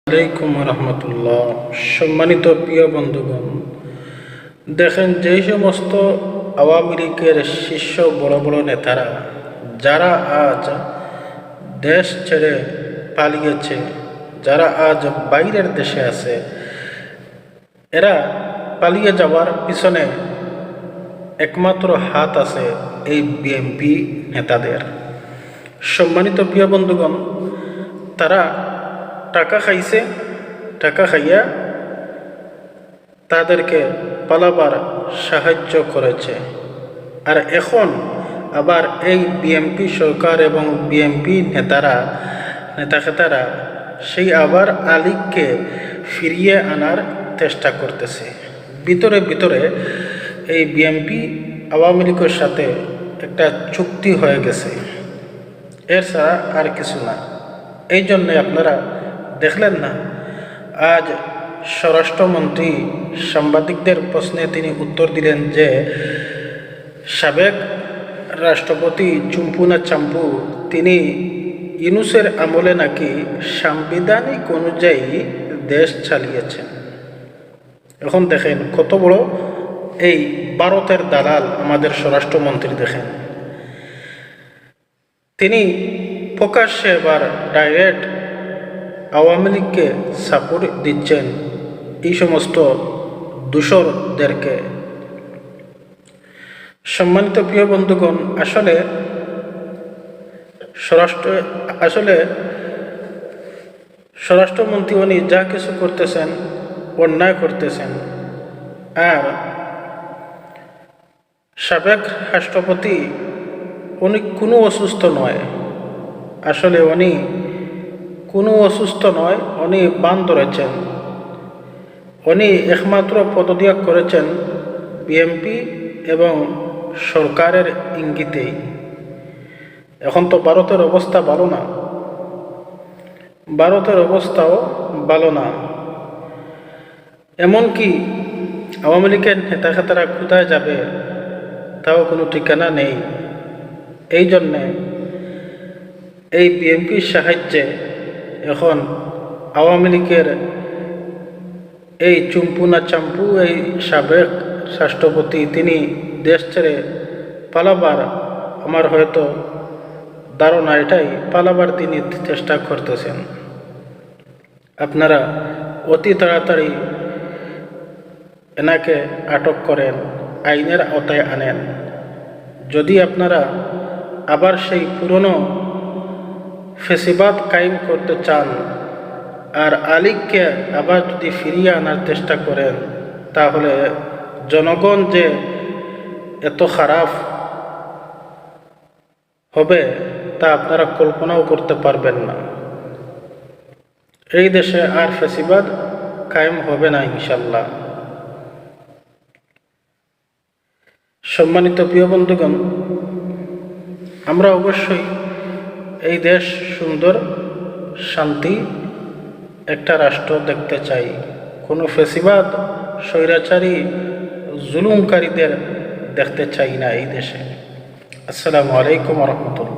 আলাইকুম রহমতুল্লাহ। সম্মানিত প্রিয় বন্ধুগণ, দেখেন যেই সমস্ত আওয়ামী লীগের শীর্ষ বড় বড় নেতারা যারা আজ দেশ ছেড়ে পালিয়েছে, যারা আজ বাইরের দেশে আছে, এরা পালিয়ে যাওয়ার পিছনে একমাত্র হাত আছে এই বিএনপি নেতাদের। সম্মানিত প্রিয় বন্ধুগণ, তারা টাকা খাইছে, টাকা খাইয়া তাদেরকে পালাবার সাহায্য করেছে। আর এখন আবার এই বিএনপি সরকার এবং বিএনপি নেতাখেতারা সেই আবার আলীগকে ফিরিয়ে আনার চেষ্টা করতেছে। ভিতরে ভিতরে এই বিএনপি আওয়ামী লীগের সাথে একটা চুক্তি হয়ে গেছে, এর ছাড়া আর কিছু না। এই জন্যে আপনারা দেখলেন না, আজ স্বরাষ্ট্রমন্ত্রী সাংবাদিকদের প্রশ্নে তিনি উত্তর দিলেন যে সাবেক রাষ্ট্রপতি চুম্পুনা চাম্পু তিনি ইউনূসের আমলে নাকি সাংবিধানিক অনুযায়ী দেশ চালিয়েছেন। এখন দেখেন কত বড় এই ভারতের দালাল আমাদের স্বরাষ্ট্রমন্ত্রী। দেখেন তিনি প্রকাশ্যে এবার ডাইরেক্ট আওয়ামী লীগকে সাপোর্ট দিচ্ছেন এই সমস্ত দূষরদেরকে। সম্মানিত প্রিয় বন্ধুগণ, আসলে স্বরাষ্ট্রমন্ত্রী উনি যা কিছু করতেছেন অন্যায় করতেছেন। আর সাবেক রাষ্ট্রপতি উনি কোনো অসুস্থ নয়, আসলে উনি কোনো অসুস্থ নয়, উনি বান ধরেছেন। উনি একমাত্র পদত্যাগ করেছেন বিএনপি এবং সরকারের ইঙ্গিতেই। এখন তো ভারতের অবস্থা ভালো না, ভারতের অবস্থাও ভালো না। এমনকি আওয়ামী লীগের নেতাখেতারা কোথায় যাবে তাও কোনো ঠিকানা নেই। এই জন্যে এই বিএনপির সাহায্যে এখন আওয়ামী লীগের এই চুম্পুনা চাম্পু এই সাবেক রাষ্ট্রপতি তিনি দেশ ছেড়ে পালাবার, আমার হয়তো ধারণা এটাই, পালাবার তিনি চেষ্টা করতেছেন। আপনারা অতি তাড়াতাড়ি এনাকে আটক করেন, আইনের আওতায় আনেন। যদি আপনারা আবার সেই পুরনো ফেসিবাদ কায়েম করতে চান আর আলীগকে আবার যদি ফিরিয়ে আনার চেষ্টা করেন, তাহলে জনগণ যে এত খারাপ হবে তা আপনারা কল্পনাও করতে পারবেন না। এই দেশে আর ফেসিবাদ কায়েম হবে না ইনশাল্লাহ। সম্মানিত প্রিয় বন্ধুগণ, আমরা অবশ্যই এই দেশ সুন্দর শান্তি একটা রাষ্ট্র দেখতে চাই। কোনো ফেসিবাদ স্বৈরাচারী জুলুমকারীদের দেখতে চাই না এই দেশে। আসসালামু আলাইকুম রহমতুল্লাহ।